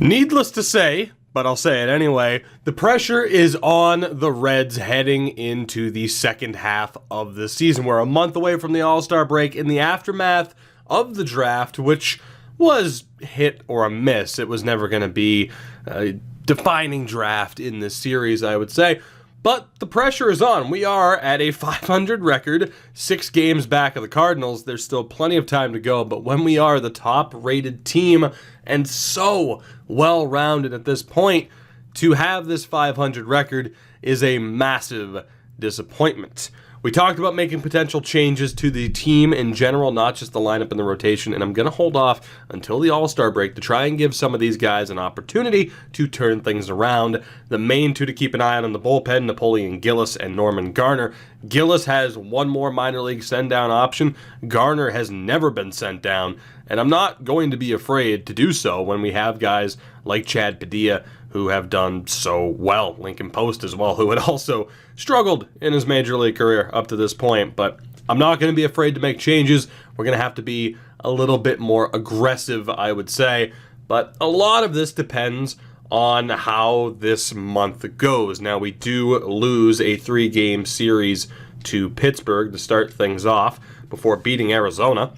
Needless to say, but I'll say it anyway, the pressure is on the Reds heading into the second half of the season. We're a month away from the All-Star break in the aftermath of the draft, which was hit or a miss. It was never going to be a defining draft in this series, I would say. But the pressure is on. We are at a 500 record, 6 games back of the Cardinals. There's still plenty of time to go, but when we are the top-rated team and so well-rounded at this point, to have this 500 record is a massive disappointment. We talked about making potential changes to the team in general, not just the lineup and the rotation, and I'm going to hold off until the All-Star break to try and give some of these guys an opportunity to turn things around. The main two to keep an eye on the bullpen, Napoleon Gillis and Norman Garner. Gillis has one more minor league send-down option. Garner has never been sent down, and I'm not going to be afraid to do so when we have guys like Chad Padilla, who have done so well. Lincoln Post as well, who had also struggled in his major league career up to this point. But I'm not going to be afraid to make changes. We're going to have to be a little bit more aggressive, I would say. But a lot of this depends on how this month goes. Now, we do lose a 3-game series to Pittsburgh to start things off before beating Arizona,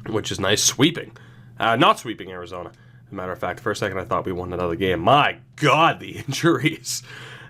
which is nice. Sweeping. Not sweeping Arizona. As a matter of fact, for a second I thought we won another game. My God, the injuries.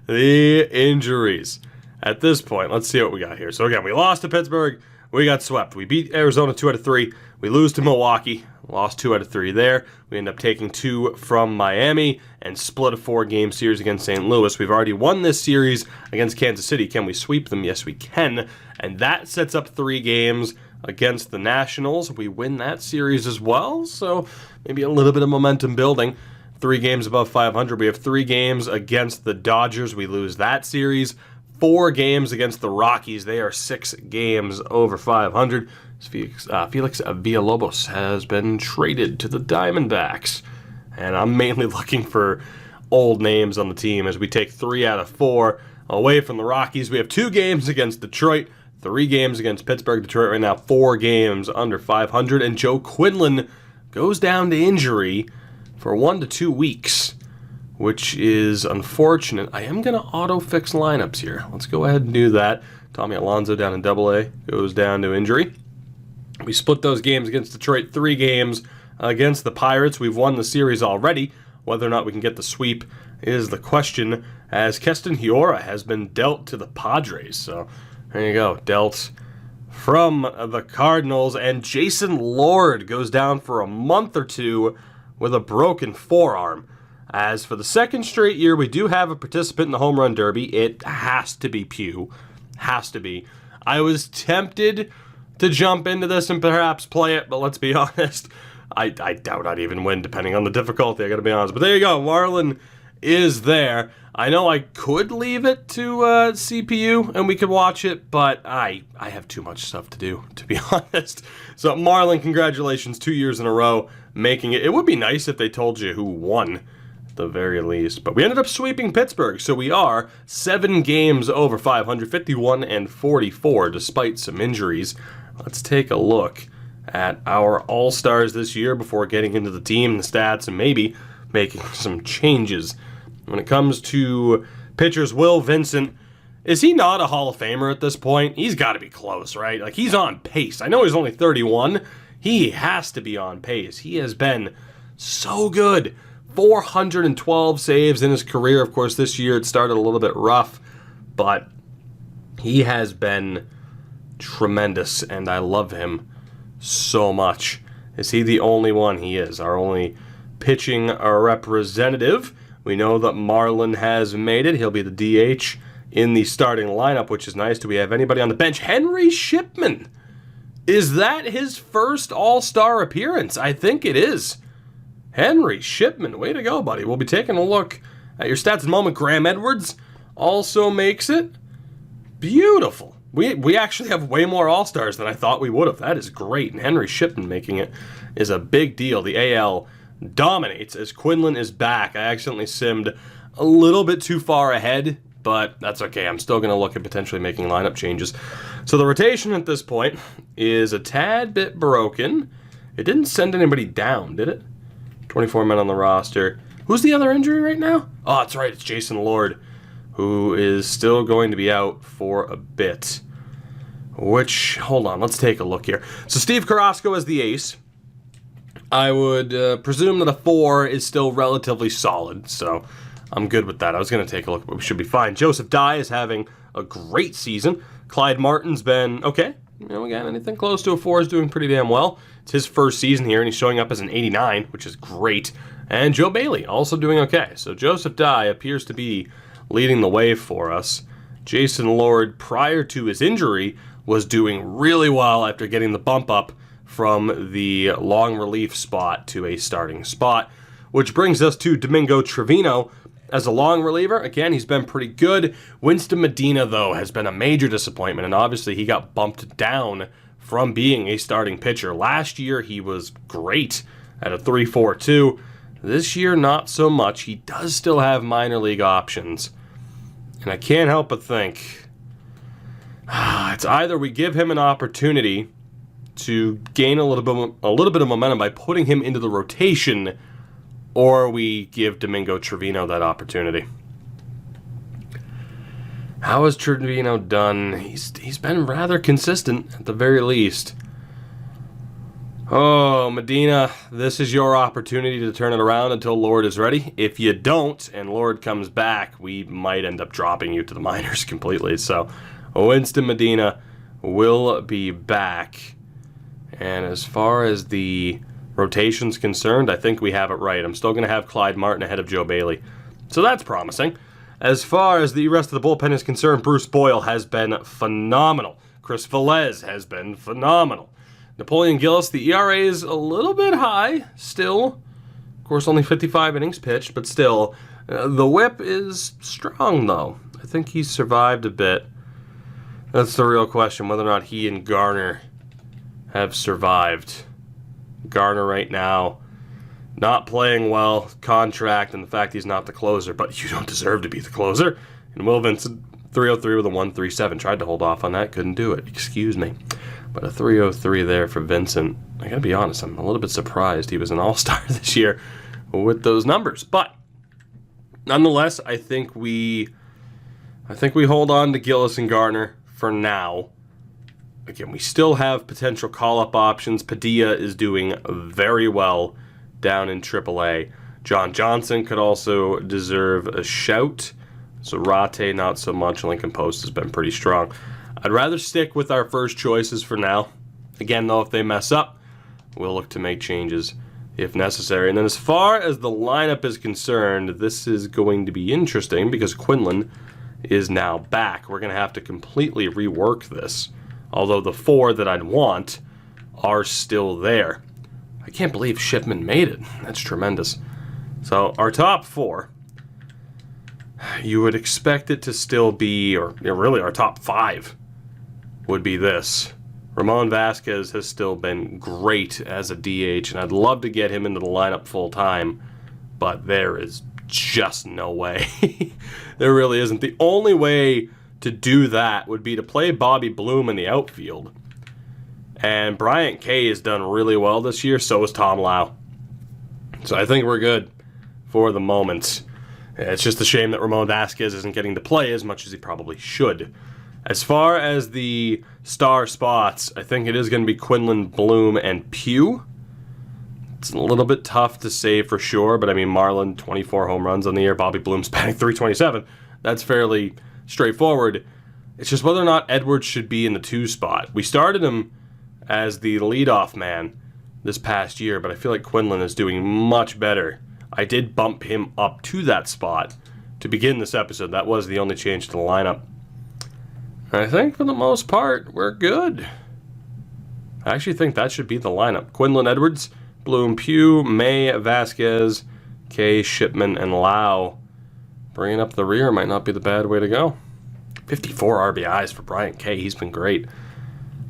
The injuries. At this point, let's see what we got here. So again, we lost to Pittsburgh. We got swept. We beat Arizona 2 out of 3. We lose to Milwaukee. Lost 2 out of 3 there. We end up taking 2 from Miami and split a 4-game series against St. Louis. We've already won this series against Kansas City. Can we sweep them? Yes, we can. And that sets up 3 games against the Nationals. We win that series as well, so maybe a little bit of momentum building. 3 games above 500. We have 3 games against the Dodgers. We lose that series. 4 games against the Rockies. They are 6 games over 500. Felix Villalobos has been traded to the Diamondbacks, and I'm mainly looking for old names on the team as we take 3 out of 4 away from the Rockies. We have 2 games against Detroit, 3 games against Pittsburgh. Detroit right now 4 games under 500, and Joe Quinlan goes down to injury for 1 to 2 weeks, which is unfortunate. I am going to auto-fix lineups here. Let's go ahead and do that. Tommy Alonso down in AA goes down to injury. We split those games against Detroit, 3 games against the Pirates. We've won the series already. Whether or not we can get the sweep is the question, as Keston Hiura has been dealt to the Padres. So there you go, dealt from the Cardinals. And Jason Lord goes down for a month or 2 with a broken forearm. As for the second straight year, we do have a participant in the Home Run Derby. It has to be Pugh. Has to be. I was tempted to jump into this and perhaps play it, but let's be honest, I doubt I'd even win, depending on the difficulty, I gotta be honest. But there you go, Marlon is there. I know I could leave it to CPU and we could watch it, but I have too much stuff to do, to be honest. So Marlon, congratulations, 2 years in a row making it. It would be nice if they told you who won, at the very least. But we ended up sweeping Pittsburgh, so we are 7 games over 500, 51 and 44, despite some injuries. Let's take a look at our All-Stars this year before getting into the team and the stats and maybe making some changes. When it comes to pitchers, Will Vincent, is he not a Hall of Famer at this point? He's got to be close, right? Like, he's on pace. I know he's only 31. He has to be on pace. He has been so good. 412 saves in his career. Of course, this year it started a little bit rough, but he has been tremendous, and I love him so much. Is he the only one? He is. Our only pitching representative. We know that Marlon has made it. He'll be the DH in the starting lineup, which is nice. Do we have anybody on the bench? Henry Shipman. Is that his first All-Star appearance? I think it is. Henry Shipman, way to go, buddy. We'll be taking a look at your stats in a moment. Graham Edwards also makes it. Beautiful. We actually have way more All-Stars than I thought we would have. That is great. And Henry Shipman making it is a big deal. The AL dominates as Quinlan is back. I accidentally simmed a little bit too far ahead, but that's okay. I'm still going to look at potentially making lineup changes. So the rotation at this point is a tad bit broken. It didn't send anybody down, did it? 24 men on the roster. Who's the other injury right now? Oh, that's right. It's Jason Lord, who is still going to be out for a bit. Which, hold on, let's take a look here. So Steve Carrasco as the ace. I would presume that a 4 is still relatively solid, so I'm good with that. I was going to take a look, but we should be fine. Joseph Dye is having a great season. Clyde Martin's been okay. Again, anything close to a 4 is doing pretty damn well. It's his first season here, and he's showing up as an 89, which is great. And Joe Bailey, also doing okay. So Joseph Dye appears to be leading the way for us. Jason Lord, prior to his injury, was doing really well after getting the bump up from the long relief spot to a starting spot, which brings us to Domingo Trevino as a long reliever. Again, he's been pretty good. Winston Medina, though, has been a major disappointment, and obviously he got bumped down from being a starting pitcher. Last year, he was great at a 3.42. This year, not so much. He does still have minor league options, and I can't help but think it's either we give him an opportunity to gain a little bit of momentum by putting him into the rotation, or we give Domingo Trevino that opportunity. How has Trevino done? He's been rather consistent at the very least. Oh, Medina, this is your opportunity to turn it around until Lord is ready. If you don't, and Lord comes back, we might end up dropping you to the minors completely. So Winston Medina will be back. And as far as the rotation's concerned, I think we have it right. I'm still going to have Clyde Martin ahead of Joe Bailey. So that's promising. As far as the rest of the bullpen is concerned, Bruce Boyle has been phenomenal. Chris Velez has been phenomenal. Napoleon Gillis, the ERA is a little bit high still. Of course, only 55 innings pitched, but still. The whip is strong, though. I think he's survived a bit. That's the real question, whether or not he and Garner have survived. Garner right now not playing well, contract, and the fact he's not the closer, but you don't deserve to be the closer. And Will Vincent, 303 with a 137. Tried to hold off on that, couldn't do it. Excuse me. But a 303 there for Vincent. I gotta be honest, I'm a little bit surprised he was an all-star this year with those numbers. But nonetheless, I think we hold on to Gillis and Garner for now. Again, we still have potential call-up options. Padilla is doing very well down in AAA. John Johnson could also deserve a shout. Zarate, not so much. Lincoln Post has been pretty strong. I'd rather stick with our first choices for now. Again, though, if they mess up, we'll look to make changes if necessary. And then as far as the lineup is concerned, this is going to be interesting because Quinlan is now back. We're going to have to completely rework this. Although the 4 that I'd want are still there. I can't believe Shipman made it. That's tremendous. So our top 4, you would expect it to still be, or really our top 5 would be this. Ramon Vasquez has still been great as a DH, and I'd love to get him into the lineup full time, but there is just no way. There really isn't. The only way to do that would be to play Bobby Bloom in the outfield. And Bryant Kay has done really well this year, so has Tom Lau. So I think we're good for the moment. It's just a shame that Ramon Vasquez isn't getting to play as much as he probably should. As far as the star spots, I think it is going to be Quinlan, Bloom, and Pugh. It's a little bit tough to say for sure, but I mean, Marlon, 24 home runs on the year. Bobby Bloom's batting .327. That's fairly straightforward. It's just whether or not Edwards should be in the 2 spot. We started him as the leadoff man this past year, but I feel like Quinlan is doing much better. I did bump him up to that spot to begin this episode. That was the only change to the lineup. I think for the most part, we're good. I actually think that should be the lineup. Quinlan, Edwards, Bloom, Pugh, May, Vasquez, Kay, Shipman, and Lau. Bringing up the rear might not be the bad way to go. 54 RBIs for Bryant Kay. He's been great.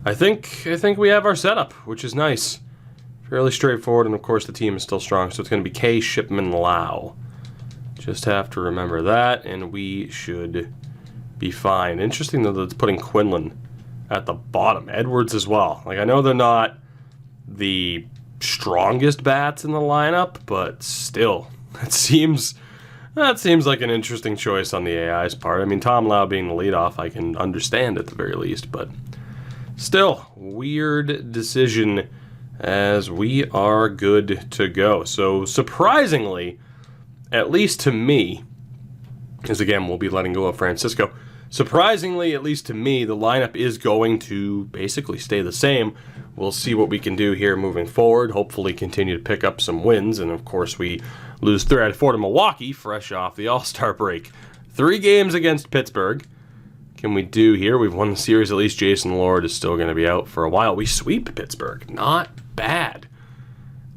I think we have our setup, which is nice. Fairly straightforward, and of course the team is still strong, so it's going to be Kay, Shipman, Lau. Just have to remember that, and we should be fine. Interesting, though, that it's putting Quinlan at the bottom. Edwards as well. Like, I know they're not the strongest bats in the lineup, but still, that seems like an interesting choice on the AI's part. I mean, Tom Lau being the leadoff, I can understand at the very least, but still, weird decision as we are good to go. So surprisingly, at least to me, as again, we'll be letting go of Francisco, surprisingly, at least to me, the lineup is going to basically stay the same. We'll see what we can do here moving forward. Hopefully continue to pick up some wins. And of course, we lose 3 out of 4 to Milwaukee, fresh off the All-Star break. 3 games against Pittsburgh. Can we do here? We've won the series. At least Jason Lord is still going to be out for a while. We sweep Pittsburgh. Not bad.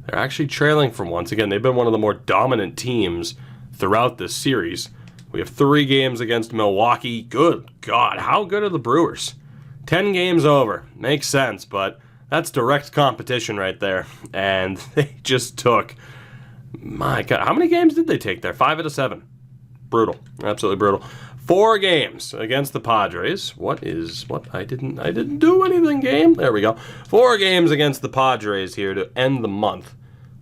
They're actually trailing from once. Again, they've been one of the more dominant teams throughout this series. We have 3 games against Milwaukee. Good God, how good are the Brewers? 10 games over. Makes sense, but that's direct competition right there. And they just took, my God, how many games did they take there? 5 out of 7. Brutal. Absolutely brutal. 4 games against the Padres. I didn't do anything, game. There we go. 4 games against the Padres here to end the month.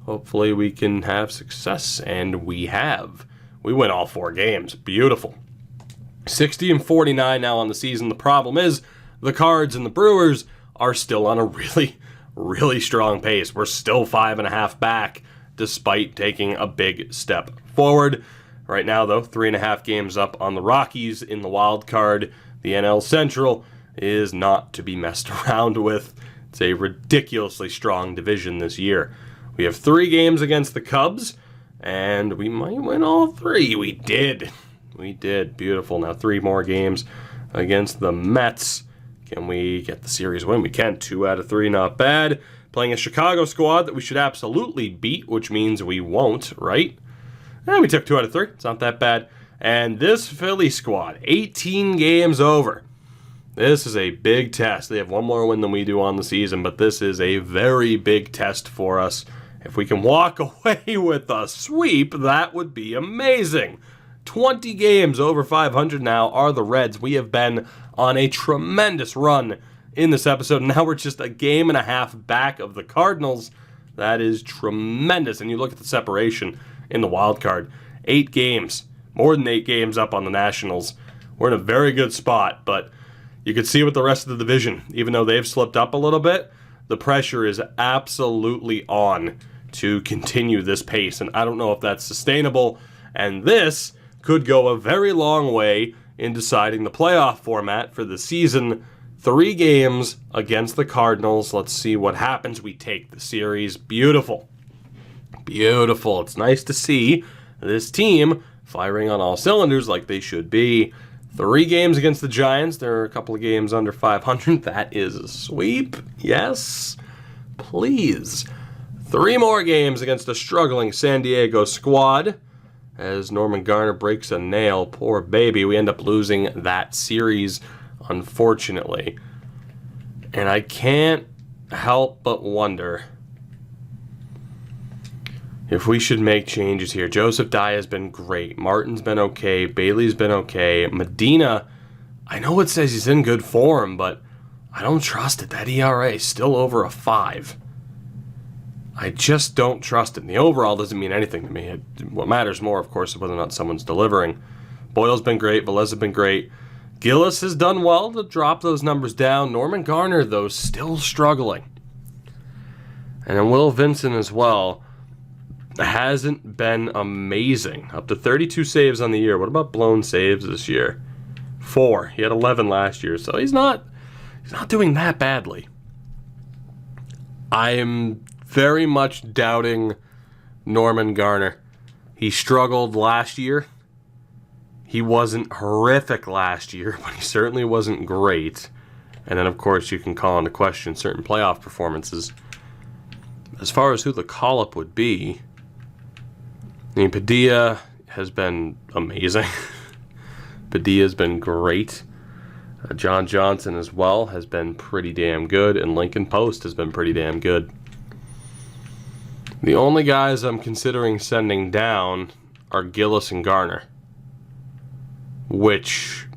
Hopefully we can have success, and we have. We win all 4 games. Beautiful. 60-49 now on the season. The problem is the Cards and the Brewers are still on a really, really strong pace. We're still 5.5 back despite taking a big step forward. Right now, though, 3.5 games up on the Rockies in the wild card. The NL Central is not to be messed around with. It's a ridiculously strong division this year. We have 3 games against the Cubs, and we might win all 3. We did. Beautiful. Now 3 more games against the Mets. Can we get the series win? We can. 2 out of 3, not bad. Playing a Chicago squad that we should absolutely beat, which means we won't, right? We took 2 out of 3. It's not that bad. And this Philly squad, 18 games over. This is a big test. They have 1 more win than we do on the season, but this is a very big test for us. If we can walk away with a sweep, that would be amazing. 20 games over 500 now are the Reds. We have been on a tremendous run in this episode. Now we're just a game and a half back of the Cardinals. That is tremendous. And you look at the separation in the wild card. 8 games. More than 8 games up on the Nationals. We're in a very good spot, but you can see with the rest of the division, even though they've slipped up a little bit, the pressure is absolutely on to continue this pace, and I don't know if that's sustainable, and this could go a very long way in deciding the playoff format for the season. 3 games against the Cardinals. Let's see what happens. We take the series. Beautiful. Beautiful. It's nice to see this team firing on all cylinders like they should be. 3 games against the Giants. There are a couple of games under 500. That is a sweep. Yes, please. 3 more games against a struggling San Diego squad. As Norman Garner breaks a nail. Poor baby. We end up losing that series, unfortunately. And I can't help but wonder if we should make changes here. Joseph Dye has been great. Martin's been okay. Bailey's been okay. Medina, I know it says he's in good form, but I don't trust it. That ERA is still over a 5. I just don't trust it. And the overall doesn't mean anything to me. What matters more, of course, is whether or not someone's delivering. Boyle's been great. Velez has been great. Gillis has done well to drop those numbers down. Norman Garner, though, still struggling. And then Will Vincent as well hasn't been amazing. Up to 32 saves on the year. What about blown saves this year? 4. He had 11 last year, so he's not doing that badly. I am very much doubting Norman Garner. He struggled last year. He wasn't horrific last year, but he certainly wasn't great. And then, of course, you can call into question certain playoff performances. As far as who the call-up would be, I mean, Padilla has been amazing. Padilla's been great. John Johnson as well has been pretty damn good, and Lincoln Post has been pretty damn good. The only guys I'm considering sending down are Gillis and Garner, which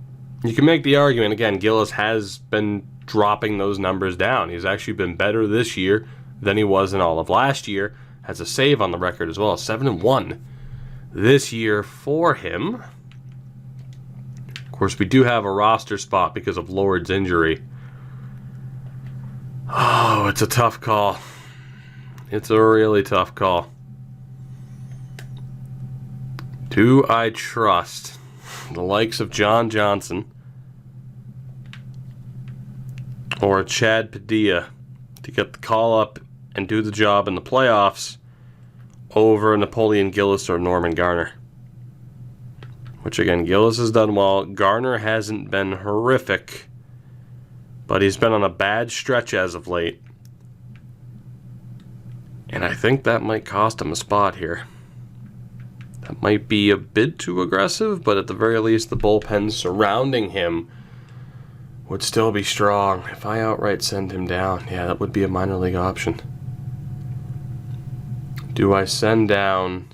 you can make the argument, again, Gillis has been dropping those numbers down. He's actually been better this year than he was in all of last year. Has a save on the record as well, 7-1 this year for him. Of course, we do have a roster spot because of Lord's injury. Oh, it's a tough call. It's a really tough call. Do I trust the likes of John Johnson or Chad Padilla to get the call up and do the job in the playoffs over Napoleon Gillis or Norman Garner? Which, again, Gillis has done well. Garner hasn't been horrific, but he's been on a bad stretch as of late. And I think that might cost him a spot here. That might be a bit too aggressive, but at the very least, the bullpen surrounding him would still be strong. If I outright send him down, yeah, that would be a minor league option. Do I send down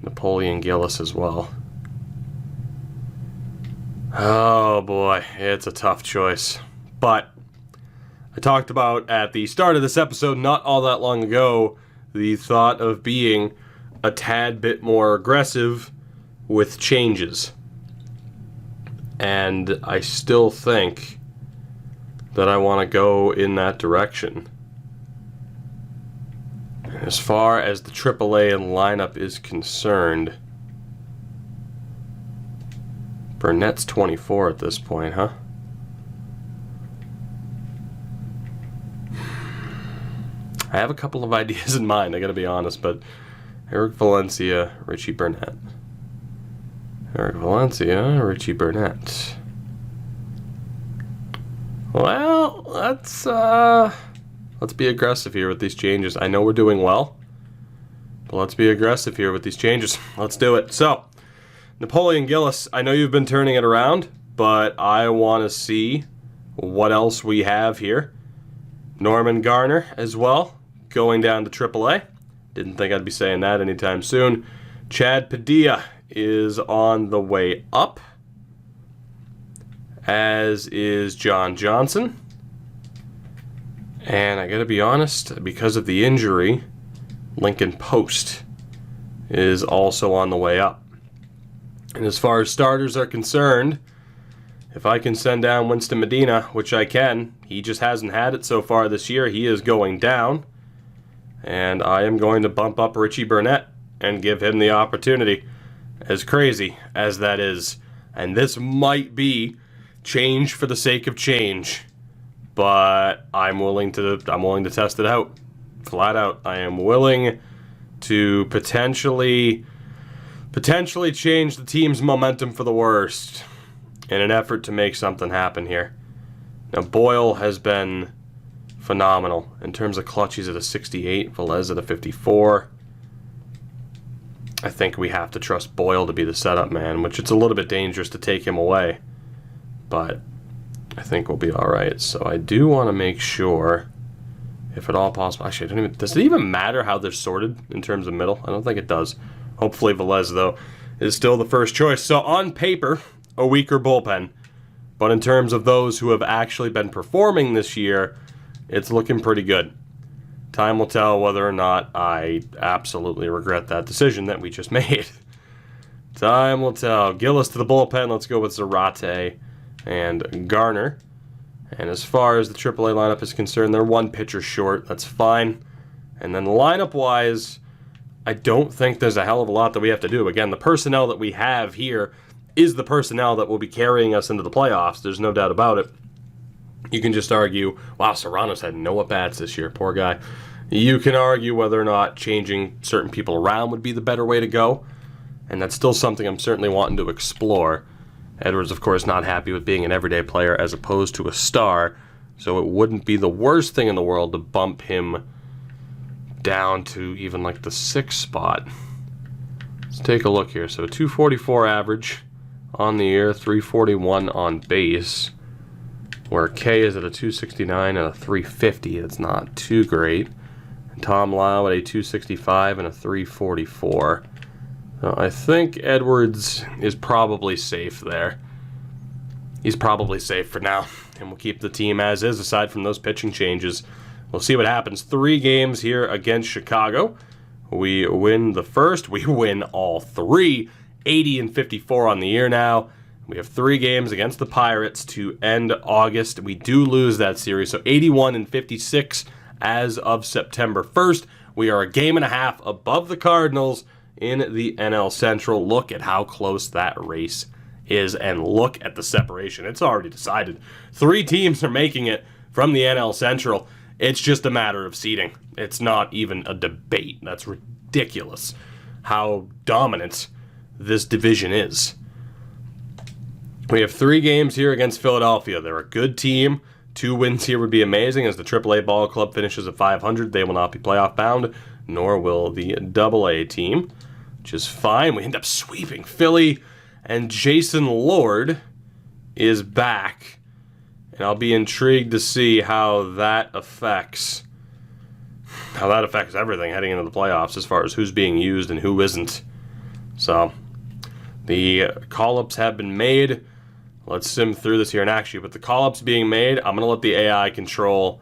Napoleon Gillis as well? Oh boy, it's a tough choice. But I talked about at the start of this episode, not all that long ago, the thought of being a tad bit more aggressive with changes. And I still think that I want to go in that direction. As far as the AAA lineup is concerned, Burnett's 24 at this point, huh? I have a couple of ideas in mind, I gotta be honest, but Eric Valencia, Richie Burnett. Eric Valencia, Richie Burnett. Well, let's be aggressive here with these changes. I know we're doing well, but let's be aggressive here with these changes. Let's do it. So, Napoleon Gillis, I know you've been turning it around, but I want to see what else we have here. Norman Garner as well, going down to AAA. Didn't think I'd be saying that anytime soon. Chad Padilla is on the way up, as is John Johnson. And I gotta be honest, because of the injury, Lincoln Post is also on the way up. And as far as starters are concerned, if I can send down Winston Medina, which I can, he just hasn't had it so far this year, he is going down. And I am going to bump up Richie Burnett and give him the opportunity, as crazy as that is. And this might be change for the sake of change, but I'm willing to test it out, flat out. I am willing to potentially change the team's momentum for the worst in an effort to make something happen here. Now, Boyle has been phenomenal. In terms of clutch, he's at a 68, Velez at a 54. I think we have to trust Boyle to be the setup man, which it's a little bit dangerous to take him away, but I think we'll be alright. So I do want to make sure, if at all possible, actually, does it even matter how they're sorted in terms of middle? I don't think it does. Hopefully Velez, though, is still the first choice. So on paper, a weaker bullpen, but in terms of those who have actually been performing this year, it's looking pretty good. Time will tell whether or not I absolutely regret that decision that we just made. Time will tell. Gillis to the bullpen. Let's go with Zarate and Garner. And as far as the AAA lineup is concerned, they're one pitcher short. That's fine. And then lineup-wise, I don't think there's a hell of a lot that we have to do. Again, the personnel that we have here is the personnel that will be carrying us into the playoffs. There's no doubt about it. You can just argue, wow, Serrano's had no at-bats this year, poor guy. You can argue whether or not changing certain people around would be the better way to go, and that's still something I'm certainly wanting to explore. Edwards, of course, not happy with being an everyday player as opposed to a star, so it wouldn't be the worst thing in the world to bump him down to even like the 6th spot. Let's take a look here. So 244 average on the year, 341 on base, where K is at a 269 and a 350. That's not too great. And Tom Lau at a 265 and a 344. So I think Edwards is probably safe there. He's probably safe for now, and we'll keep the team as is aside from those pitching changes. We'll see what happens. 3 games here against Chicago. We win the first. We win all 3. 80-54 on the year now. We have 3 games against the Pirates to end August. We do lose that series, so 81-56 as of September 1st. We are a game and a half above the Cardinals in the NL Central. Look at how close that race is, and look at the separation. It's already decided. 3 teams are making it from the NL Central. It's just a matter of seeding. It's not even a debate. That's ridiculous how dominant this division is. We have 3 games here against Philadelphia. They're a good team. 2 wins here would be amazing. As the AAA ball club finishes at 500, they will not be playoff bound, nor will the AA team, which is fine. We end up sweeping Philly, and Jason Lord is back. And I'll be intrigued to see how that affects everything heading into the playoffs as far as who's being used and who isn't. So, the call-ups have been made. Let's sim through this here. And actually, with the call-ups being made, I'm going to let the AI control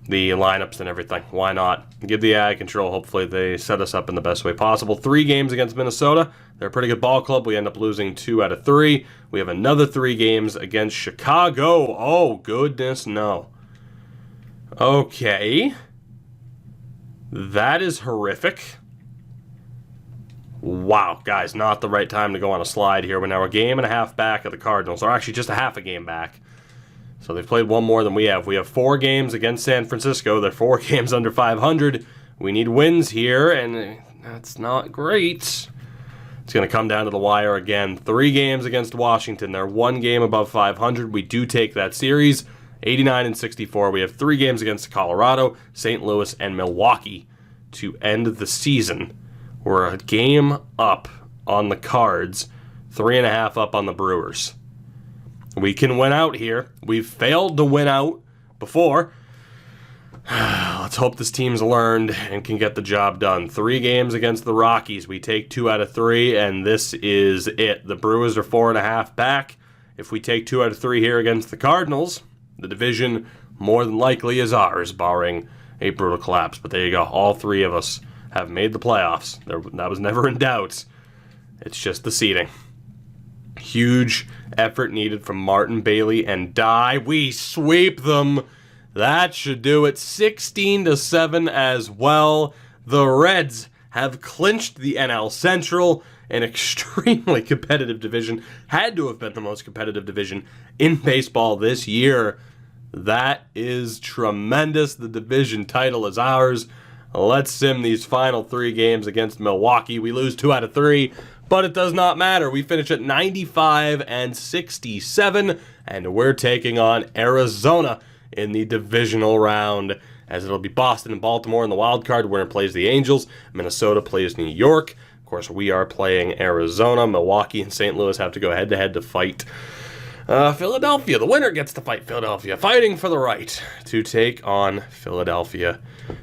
the lineups and everything. Why not? Give the AI control. Hopefully, they set us up in the best way possible. 3 games against Minnesota. They're a pretty good ball club. We end up losing 2 out of 3. We have another 3 games against Chicago. Oh, goodness, no. Okay. That is horrific. Wow, guys, not the right time to go on a slide here. We're now a game and a half back of the Cardinals, or actually just a half a game back. So they've played 1 more than we have. We have 4 games against San Francisco. They're 4 games under 500. We need wins here, and that's not great. It's going to come down to the wire again. 3 games against Washington. They're 1 game above 500. We do take that series. 89-64. We have 3 games against Colorado, St. Louis, and Milwaukee to end the season. We're a game up on the Cards, 3.5 up on the Brewers. We can win out here. We've failed to win out before. Let's hope this team's learned and can get the job done. 3 games against the Rockies. We take 2 out of 3, and this is it. The Brewers are 4.5 back. If we take 2 out of 3 here against the Cardinals, the division more than likely is ours, barring a brutal collapse. But there you go. All 3 of us have made the playoffs. That was never in doubt. It's just the seeding. Huge effort needed from Martin, Bailey, and Dye. We sweep them. That should do it. 16-7 as well. The Reds have clinched the NL Central, an extremely competitive division. Had to have been the most competitive division in baseball this year. That is tremendous. The division title is ours. Let's sim these final 3 games against Milwaukee. We lose 2 out of 3, but it does not matter. We finish at 95-67, and we're taking on Arizona in the divisional round, as it'll be Boston and Baltimore in the wild card. Winner plays the Angels. Minnesota plays New York. Of course, we are playing Arizona. Milwaukee and St. Louis have to go head-to-head to fight Philadelphia. The winner gets to fight Philadelphia, fighting for the right to take on Philadelphia.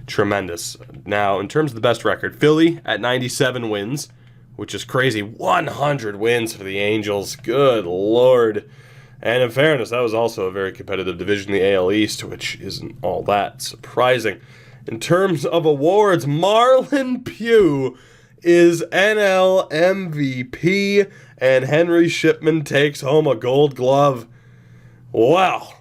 Tremendous. Now, in terms of the best record, Philly at 97 wins, which is crazy. 100 wins for the Angels. Good Lord. And in fairness, that was also a very competitive division, the AL East, which isn't all that surprising. In terms of awards, Marlon Pugh is NL MVP, and Henry Shipman takes home a Gold Glove. Wow.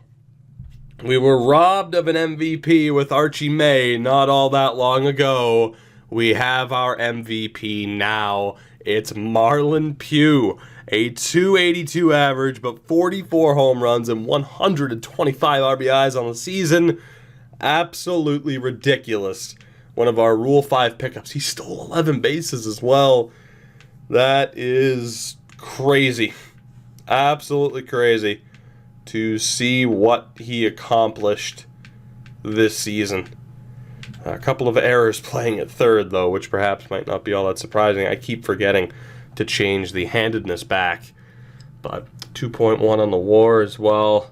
We were robbed of an MVP with Archie May not all that long ago. We have our MVP now. It's Marlon Pugh. A 282 average, but 44 home runs and 125 RBIs on the season. Absolutely ridiculous. One of our Rule 5 pickups. He stole 11 bases as well. That is crazy. Absolutely crazy to see what he accomplished this season. A couple of errors playing at third, though, which perhaps might not be all that surprising. I keep forgetting to change the handedness back. But 2.1 on the WAR as well.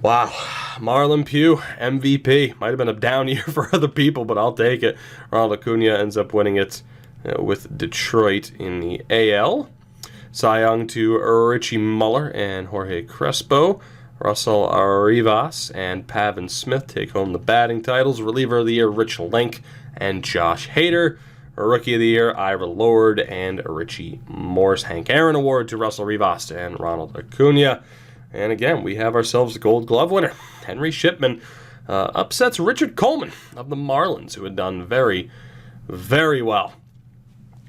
Wow. Marlon Pugh, MVP. Might have been a down year for other people, but I'll take it. Ronald Acuna ends up winning it with Detroit in the AL. Cy Young to Richie Muller and Jorge Crespo. Russell Rivas and Pavin Smith take home the batting titles. Reliever of the Year, Rich Link and Josh Hader. Rookie of the Year, Ira Lord and Richie Morse. Hank Aaron Award to Russell Rivas and Ronald Acuna. And again, we have ourselves the Gold Glove winner. Henry Shipman upsets Richard Coleman of the Marlins, who had done very, very well.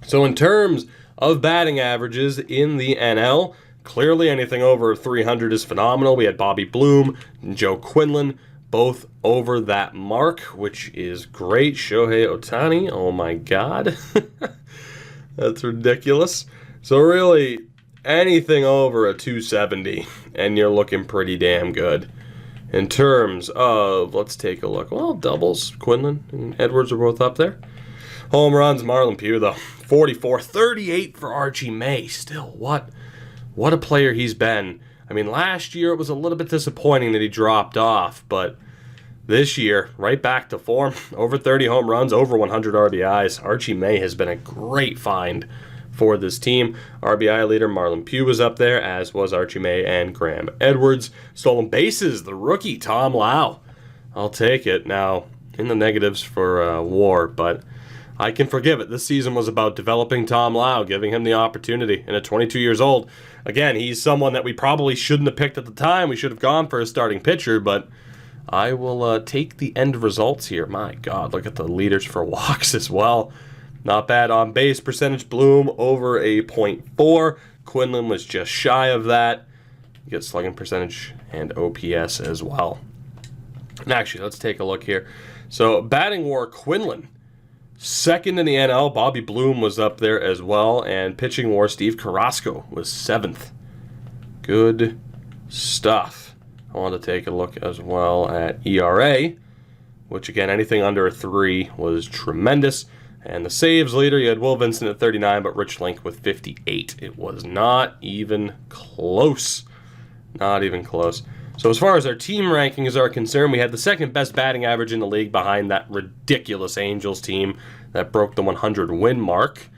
So in terms of batting averages in the NL, clearly anything over 300 is phenomenal. We had Bobby Bloom and Joe Quinlan both over that mark, which is great. Shohei Ohtani, oh my God. That's ridiculous. So really, anything over a 270, and you're looking pretty damn good. In terms of, let's take a look. Well, doubles, Quinlan and Edwards are both up there. Home runs, Marlon Pugh, though. 44, 38 for Archie May. Still, what a player he's been. I mean, last year it was a little bit disappointing that he dropped off, but this year, right back to form. Over 30 home runs, over 100 RBIs. Archie May has been a great find for this team. RBI leader Marlon Pugh was up there, as was Archie May and Graham Edwards. Stolen bases, the rookie Tom Lau. I'll take it. Now, in the negatives for WAR, but I can forgive it. This season was about developing Tom Lau, giving him the opportunity. And at 22 years old, again, he's someone that we probably shouldn't have picked at the time. We should have gone for a starting pitcher, but I will take the end results here. My God, look at the leaders for walks as well. Not bad on base percentage. Bloom over a .4. Quinlan was just shy of that. You get slugging percentage and OPS as well. And actually, let's take a look here. So batting WAR, Quinlan second in the NL. Bobby Bloom was up there as well. And pitching WAR, Steve Carrasco was 7th. Good stuff. I want to take a look as well at ERA, which again, anything under a 3 was tremendous. And the saves leader, you had Will Vincent at 39, but Rich Link with 58. It was not even close. Not even close. So as far as our team rankings are concerned, we had the second best batting average in the league behind that ridiculous Angels team that broke the 100 win mark.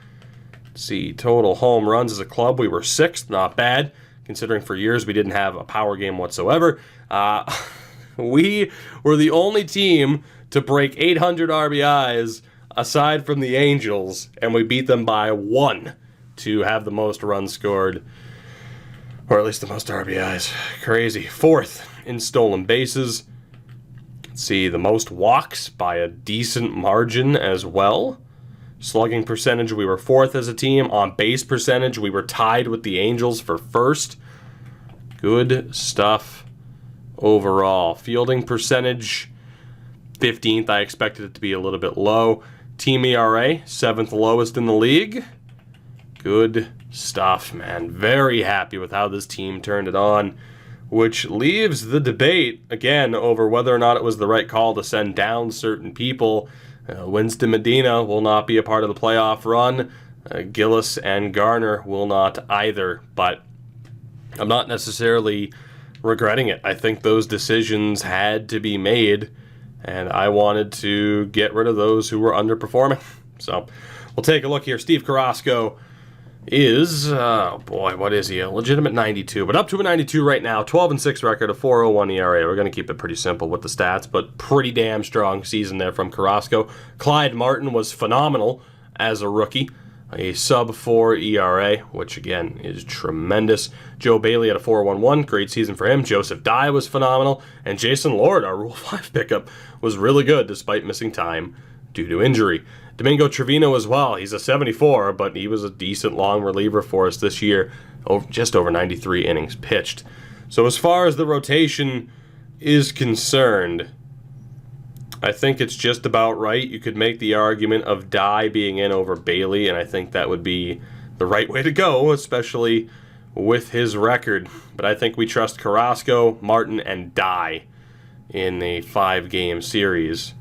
Let's see, total home runs as a club, we were 6th. Not bad, considering for years we didn't have a power game whatsoever. We were the only team to break 800 RBIs aside from the Angels, and we beat them by 1 to have the most runs scored, or at least the most RBIs. Crazy. 4th in stolen bases. Let's see, the most walks by a decent margin as well. Slugging percentage, we were 4th as a team. On base percentage, we were tied with the Angels for 1st. Good stuff overall. Fielding percentage, 15th. I expected it to be a little bit low. Team ERA, 7th lowest in the league. Good stuff, man. Very happy with how this team turned it on, which leaves the debate, again, over whether or not it was the right call to send down certain people. Winston Medina will not be a part of the playoff run. Gillis and Garner will not either, but I'm not necessarily regretting it. I think those decisions had to be made, and I wanted to get rid of those who were underperforming. So we'll take a look here. Steve Carrasco is, oh boy, what is he? A legitimate 92, but up to a 92 right now. 12-6 record, a 4.01 ERA. We're going to keep it pretty simple with the stats, but pretty damn strong season there from Carrasco. Clyde Martin was phenomenal as a rookie. A sub-4 ERA, which again is tremendous. Joe Bailey had a 4.11, great season for him. Joseph Dye was phenomenal. And Jason Lord, our Rule 5 pickup, was really good despite missing time due to injury. Domingo Trevino as well. He's a 74, but he was a decent long reliever for us this year. Just over 93 innings pitched. So as far as the rotation is concerned, I think it's just about right. You could make the argument of Dye being in over Bailey, and I think that would be the right way to go, especially with his record. But I think we trust Carrasco, Martin, and Dye in the 5-game series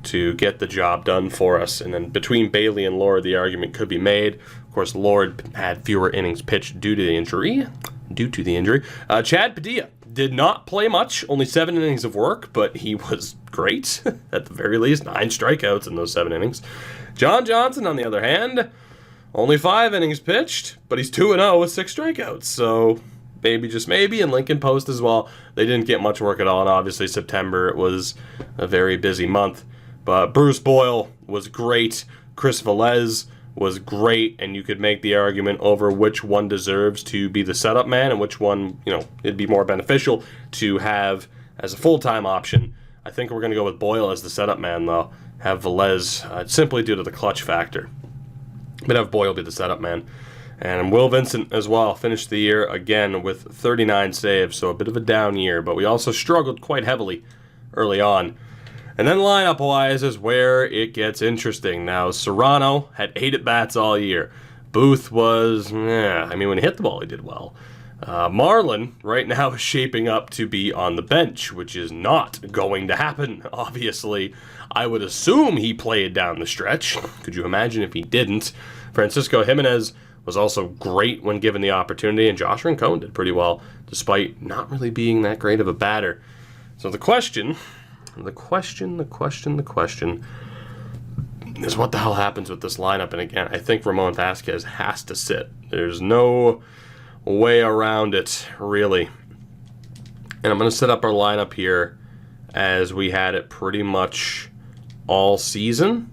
to get the job done for us. And then between Bailey and Lord, the argument could be made. Of course, Lord had fewer innings pitched due to the injury. Chad Padilla did not play much, only 7 innings of work, but he was great, at the very least. 9 strikeouts in those 7 innings. John Johnson, on the other hand, only 5 innings pitched, but he's 2-0 with 6 strikeouts, so maybe, just maybe, and Lincoln Post as well. They didn't get much work at all, and obviously September, it was a very busy month. But Bruce Boyle was great. Chris Velez was great, and you could make the argument over which one deserves to be the setup man and which one, it'd be more beneficial to have as a full-time option. I think we're going to go with Boyle as the setup man, though. Have Velez simply due to the clutch factor. But have Boyle be the setup man. And Will Vincent as well finished the year again with 39 saves, so a bit of a down year. But we also struggled quite heavily early on. And then lineup-wise is where it gets interesting. Now, Serrano had 8 at-bats all year. Booth was, when he hit the ball, he did well. Marlon right now is shaping up to be on the bench, which is not going to happen, obviously. I would assume he played down the stretch. Could you imagine if he didn't? Francisco Jimenez was also great when given the opportunity, and Josh Rincon did pretty well, despite not really being that great of a batter. So the question is what the hell happens with this lineup? And again, I think Ramon Vasquez has to sit. There's no way around it, really. And I'm going to set up our lineup here as we had it pretty much all season,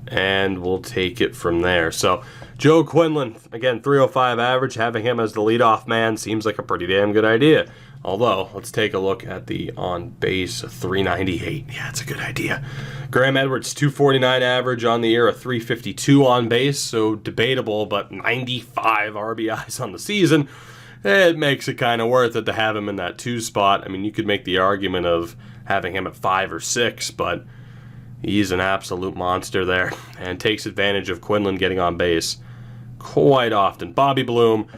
and we'll take it from there. So Joe Quinlan, again, 305 average. Having him as the leadoff man seems like a pretty damn good idea. Although, let's take a look at the on-base 398. Yeah, it's a good idea. Graham Edwards, 249 average on the year, a 352 on base, so debatable, but 95 RBIs on the season. It makes it kind of worth it to have him in that 2 spot. I mean, you could make the argument of having him at 5 or 6, but he's an absolute monster there and takes advantage of Quinlan getting on base quite often. Bobby Bloom,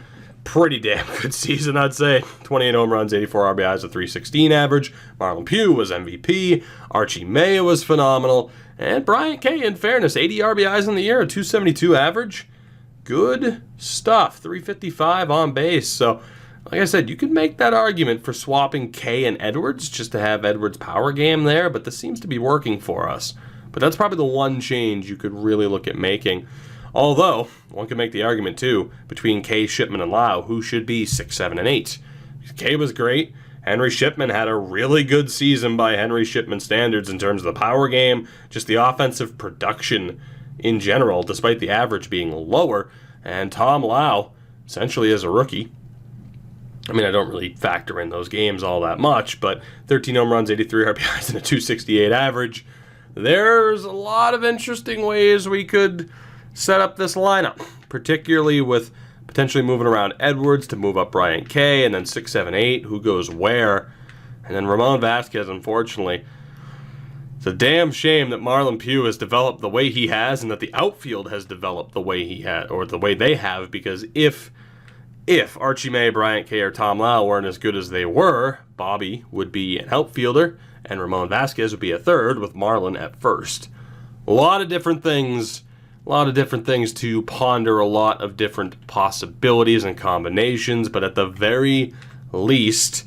pretty damn good season, I'd say. 28 home runs, 84 RBIs, a 316 average. Marlon Pugh was MVP. Archie May was phenomenal. And Bryant Kay, in fairness, 80 RBIs in the year, a 272 average. Good stuff. 355 on base. So, like I said, you could make that argument for swapping Kay and Edwards just to have Edwards' power game there, but this seems to be working for us. But that's probably the one change you could really look at making. Although, one could make the argument, too, between Kay, Shipman, and Lau, who should be 6, 7, and 8. Kay was great. Henry Shipman had a really good season by Henry Shipman standards in terms of the power game, just the offensive production in general, despite the average being lower. And Tom Lau, essentially as a rookie, I mean, I don't really factor in those games all that much, but 13 home runs, 83 RBIs, and a 268 average. There's a lot of interesting ways we could set up this lineup, particularly with potentially moving around Edwards to move up Bryant Kay, and then 6, 7, 8, who goes where. And then Ramon Vasquez, unfortunately. It's a damn shame that Marlon Pugh has developed the way he has and that the outfield has developed the way he had, or the way they have, because if Archie May, Bryant Kay, or Tom Lau weren't as good as they were, Bobby would be an outfielder, and Ramon Vasquez would be a third, with Marlon at first. A lot of different things to ponder, a lot of different possibilities and combinations, but at the very least,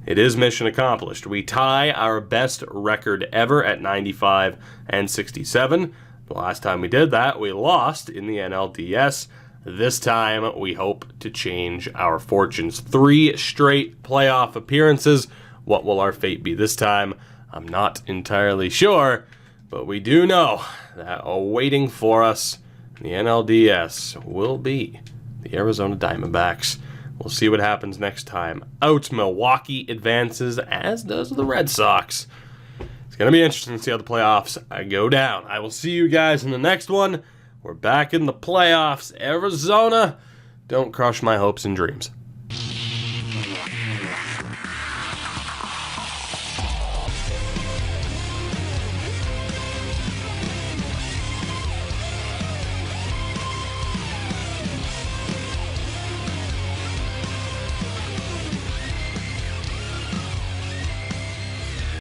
it is mission accomplished. We tie our best record ever at 95 and 67. The last time we did that, we lost in the NLDS. This time, we hope to change our fortunes. 3 straight playoff appearances. What will our fate be this time? I'm not entirely sure, but we do know that awaiting for us in the NLDS will be the Arizona Diamondbacks. We'll see what happens next time. Out, Milwaukee advances, as does the Red Sox. It's going to be interesting to see how the playoffs go down. I will see you guys in the next one. We're back in the playoffs. Arizona, don't crush my hopes and dreams.